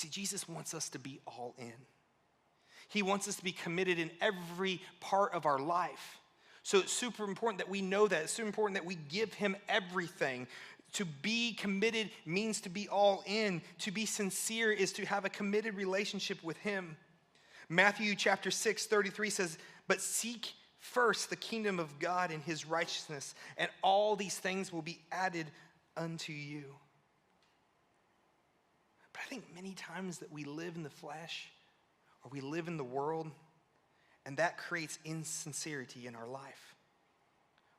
See, Jesus wants us to be all in. He wants us to be committed in every part of our life. So it's super important that we know that. It's super important that we give him everything. To be committed means to be all in. To be sincere is to have a committed relationship with him. Matthew chapter 6:33 says, "But seek first the kingdom of God and his righteousness, and all these things will be added unto you." But I think many times that we live in the flesh, or we live in the world, and that creates insincerity in our life.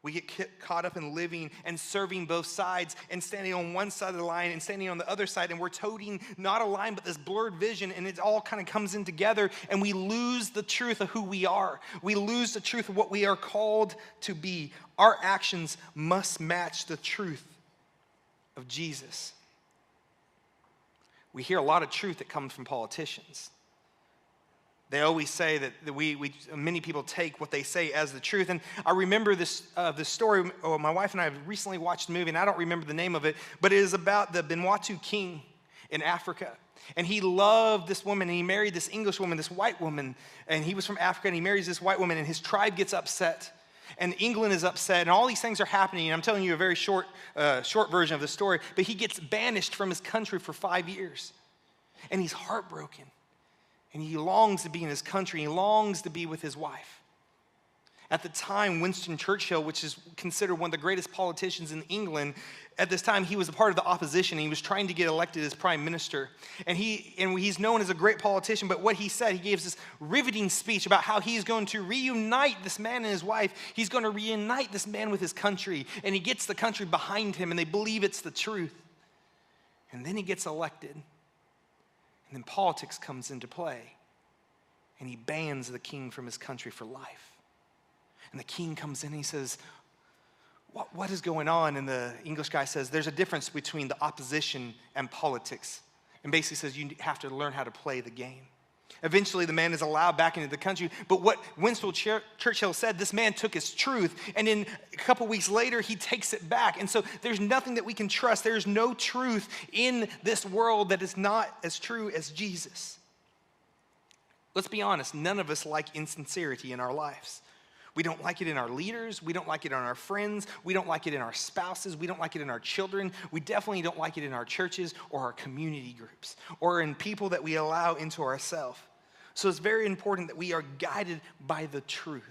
We get caught up in living and serving both sides and standing on one side of the line and standing on the other side, and we're toting not a line but this blurred vision, and it all kind of comes in together, and we lose the truth of who we are. We lose the truth of what we are called to be. Our actions must match the truth of Jesus. We hear a lot of truth that comes from politicians. They always say that many people take what they say as the truth. And I remember this story. My wife and I have recently watched a movie, and I don't remember the name of it, but it is about the Benwatu king in Africa. And he loved this woman, and he married this English woman, this white woman, and he was from Africa, and he marries this white woman, and his tribe gets upset. And England is upset, and all these things are happening. And I'm telling you a very short version of the story, but he gets banished from his country for 5 years. And he's heartbroken. And he longs to be in his country. He longs to be with his wife. At the time, Winston Churchill, which is considered one of the greatest politicians in England, at this time, he was a part of the opposition. He was trying to get elected as prime minister. And he's known as a great politician, but what he said, he gave this riveting speech about how he's going to reunite this man and his wife. He's going to reunite this man with his country. And he gets the country behind him, and they believe it's the truth. And then he gets elected. And then politics comes into play, and he bans the king from his country for life. And the king comes in and he says, what is going on? And the English guy says, there's a difference between the opposition and politics. And basically says, you have to learn how to play the game. Eventually, the man is allowed back into the country. But what Winston Churchill said, this man took his truth, and then a couple weeks later, he takes it back. And so there's nothing that we can trust. There's no truth in this world that is not as true as Jesus. Let's be honest, none of us like insincerity in our lives. We don't like it in our leaders. We don't like it in our friends. We don't like it in our spouses. We don't like it in our children. We definitely don't like it in our churches or our community groups or in people that we allow into ourselves. So it's very important that we are guided by the truth.